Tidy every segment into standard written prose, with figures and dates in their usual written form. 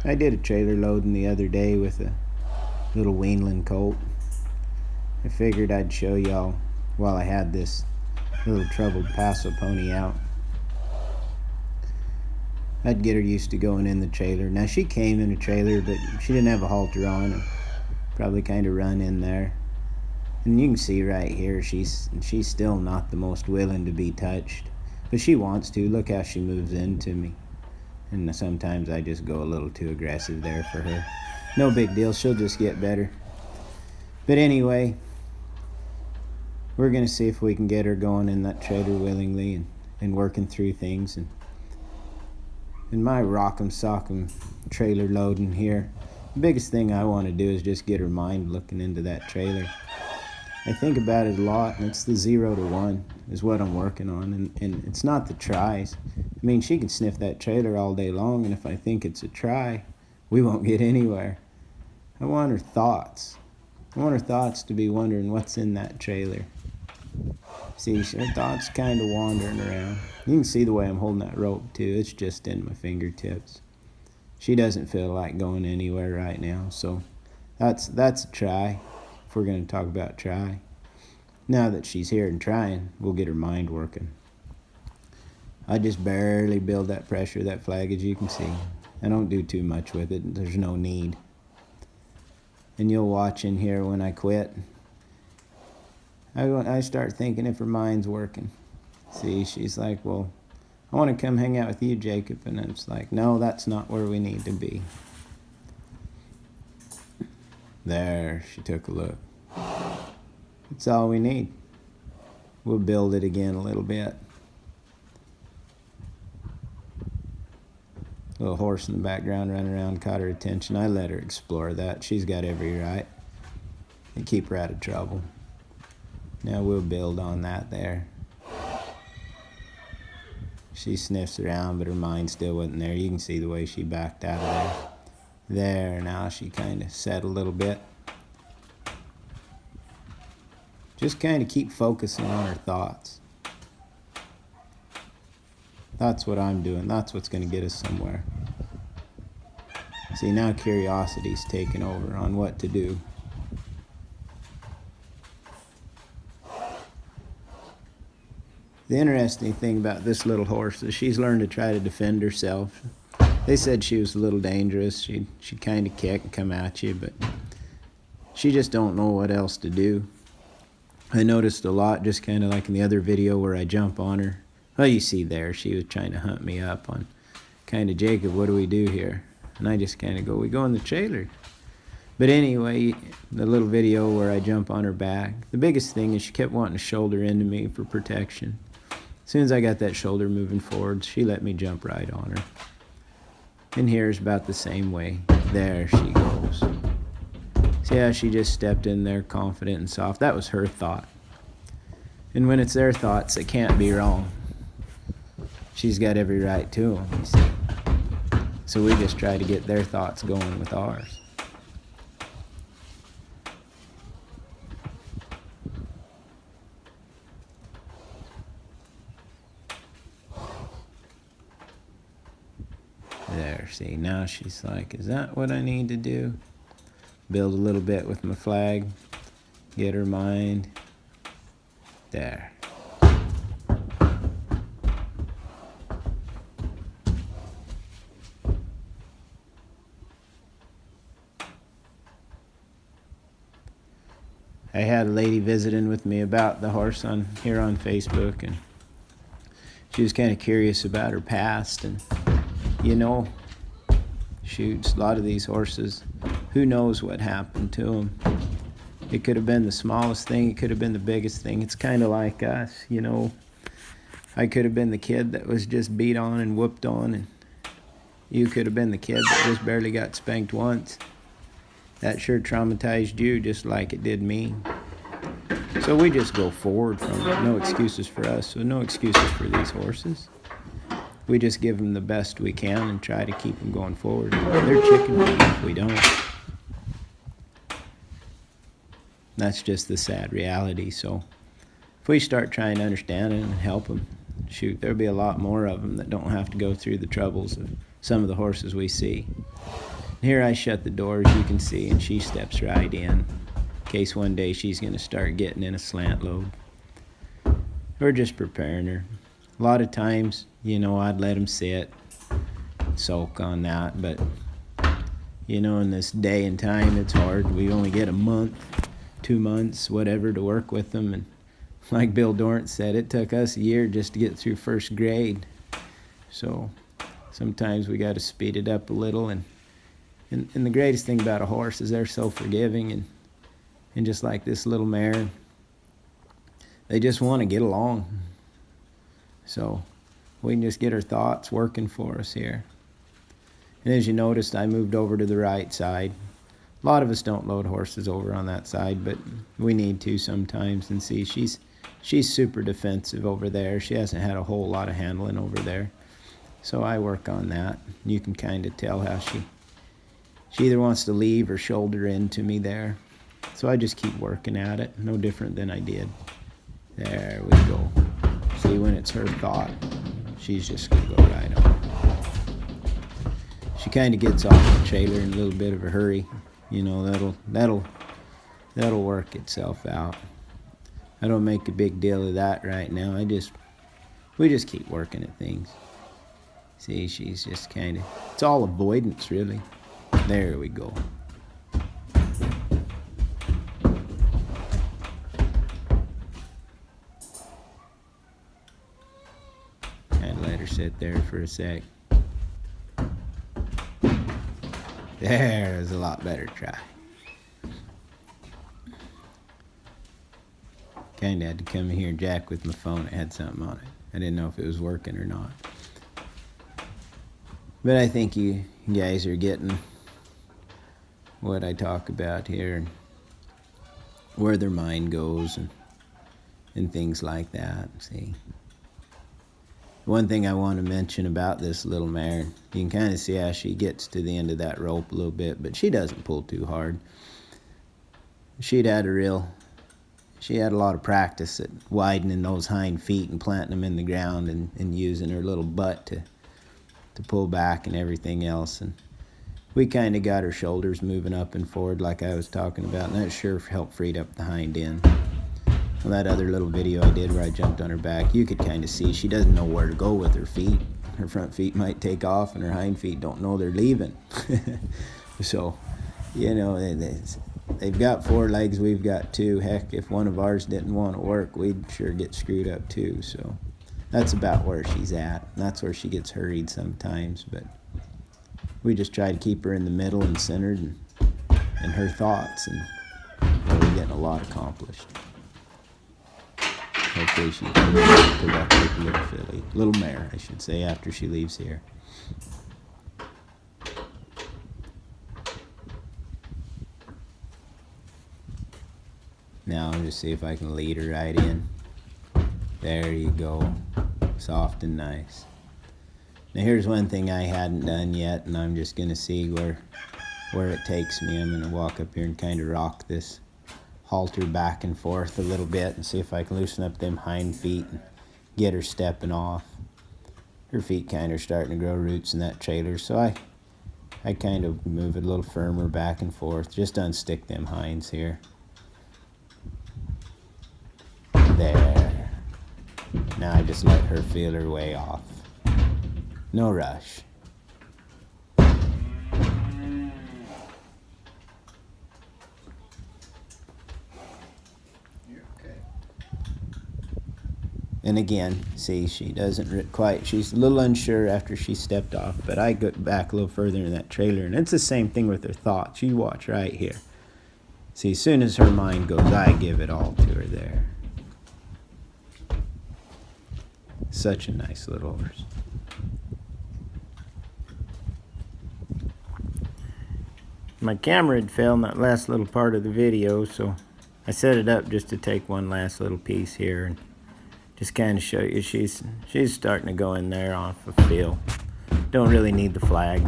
I did a trailer loading the other day with a little weanling colt. I figured I'd show y'all while I had this little troubled Paso pony out. I'd get her used to going in the trailer. Now she came in a trailer, but she didn't have a halter on. And probably kind of run in there. And you can see right here, she's still not the most willing to be touched. But she wants to. Look how she moves into me. And sometimes I just go a little too aggressive there for her. No big deal, she'll just get better. But anyway, we're going to see if we can get her going in that trailer willingly and working through things. And in my rock'em sock'em trailer loading here, the biggest thing I want to do is just get her mind looking into that trailer. I think about it a lot, and it's the 0 to 1 is what I'm working on, and it's not the tries. I mean, she can sniff that trailer all day long, and if I think it's a try, we won't get anywhere. I want her thoughts. I want her thoughts to be wondering what's in that trailer. See, her thoughts kind of wandering around. You can see the way I'm holding that rope, too. It's just in my fingertips. She doesn't feel like going anywhere right now, so that's a try. If we're going to talk about try. Now that she's here and trying, we'll get her mind working. I just barely build that pressure, that flag, as you can see. I don't do too much with it. There's no need. And you'll watch in here when I quit. I start thinking if her mind's working. See, she's like, well, I want to come hang out with you, Jacob. And it's like, no, that's not where we need to be. There, she took a look. That's all we need. We'll build it again a little bit. Little horse in the background running around caught her attention. I let her explore that. She's got every right. And keep her out of trouble. Now we'll build on that there. She sniffs around, but her mind still wasn't there. You can see the way she backed out of there. There, now she kind of set a little bit. Just kind of keep focusing on her thoughts. That's what I'm doing. That's what's going to get us somewhere. See, now curiosity's taking over on what to do. The interesting thing about this little horse is she's learned to try to defend herself. They said she was a little dangerous. She'd kind of kick and come at you, but she just don't know what else to do. I noticed a lot, just kind of like in the other video where I jump on her. Well, you see there, she was trying to hunt me up on kind of, Jacob, what do we do here? And I just kind of go, we go in the trailer. But anyway, the little video where I jump on her back, the biggest thing is she kept wanting to shoulder into me for protection. As soon as I got that shoulder moving forward, she let me jump right on her. And here's about the same way. There she goes. See how she just stepped in there confident and soft? That was her thought. And when it's their thoughts, it can't be wrong. She's got every right to them, you see. So we just try to get their thoughts going with ours. There, see, now she's like, is that what I need to do? Build a little bit with my flag, get her mind. There. I had a lady visiting with me about the horse here on Facebook, and she was kind of curious about her past, and you know, shoots, a lot of these horses, who knows what happened to them. It could have been the smallest thing, it could have been the biggest thing. It's kind of like us, you know. I could have been the kid that was just beat on and whooped on, and you could have been the kid that just barely got spanked once. That sure traumatized you just like it did me. So we just go forward from it. No excuses for us, so no excuses for these horses. We just give them the best we can and try to keep them going forward. They're chicken feed if we don't. That's just the sad reality. So if we start trying to understand it and help them, shoot, there'll be a lot more of them that don't have to go through the troubles of some of the horses we see. Here I shut the door, as you can see, and she steps right in case one day she's going to start getting in a slant load. We're just preparing her. A lot of times, you know, I'd let them sit, soak on that, but, you know, in this day and time, it's hard. We only get a month, 2 months, whatever, to work with them, and like Bill Dorrance said, it took us a year just to get through first grade. So sometimes we got to speed it up a little, and the greatest thing about a horse is they're so forgiving, and just like this little mare, they just want to get along. So we can just get her thoughts working for us here. And as you noticed, I moved over to the right side. A lot of us don't load horses over on that side, but we need to sometimes. And see, she's super defensive over there. She hasn't had a whole lot of handling over there. So I work on that. You can kind of tell how she either wants to leave or shoulder into me there. So I just keep working at it, no different than I did. There we go. See, when it's her thought, she's just going to go right on. She kind of gets off the trailer in a little bit of a hurry. You know, that'll work itself out. I don't make a big deal of that right now. We just keep working at things. See, she's just kind of, it's all avoidance, really. There we go. Kind of let her sit there for a sec. There's a lot better try. Kind of had to come in here and jack with my phone. It had something on it. I didn't know if it was working or not. But I think you guys are getting what I talk about here, and where their mind goes, and things like that. See, one thing I want to mention about this little mare, you can kind of see how she gets to the end of that rope a little bit, but she doesn't pull too hard. She had a lot of practice at widening those hind feet and planting them in the ground, and using her little butt to pull back and everything else. And we kind of got her shoulders moving up and forward like I was talking about, and that sure helped free up the hind end. On that other little video I did where I jumped on her back, you could kind of see she doesn't know where to go with her feet. Her front feet might take off, and her hind feet don't know they're leaving. So, you know, they've got 4 legs, we've got 2. Heck, if one of ours didn't want to work, we'd sure get screwed up too. So that's about where she's at. And that's where she gets hurried sometimes, but we just try to keep her in the middle and centered, and her thoughts, and we're getting a lot accomplished. Hopefully she can be a productive little filly, little mare, I should say, after she leaves here. Now I'll just see if I can lead her right in. There you go, soft and nice. Now here's one thing I hadn't done yet, and I'm just gonna see where it takes me. I'm gonna walk up here and kind of rock this halter back and forth a little bit, and see if I can loosen up them hind feet and get her stepping off. Her feet kind of starting to grow roots in that trailer, so I kind of move it a little firmer back and forth, just unstick them hinds here. There. Now I just let her feel her way off. No rush. And again, see, she doesn't quite, she's a little unsure after she stepped off, but I got back a little further in that trailer, and it's the same thing with her thoughts. You watch right here. See, as soon as her mind goes, I give it all to her there. Such a nice little horse. My camera had failed in that last little part of the video, so I set it up just to take one last little piece here and just kind of show you she's starting to go in there off a feel. Don't really need the flag.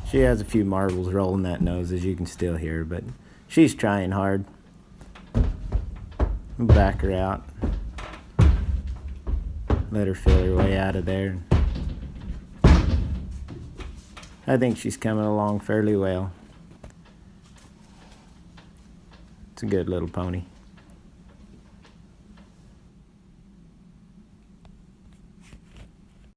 She has a few marbles rolling that nose, as you can still hear, but she's trying hard. Back her out. Let her feel her way out of there. I think she's coming along fairly well. It's a good little pony.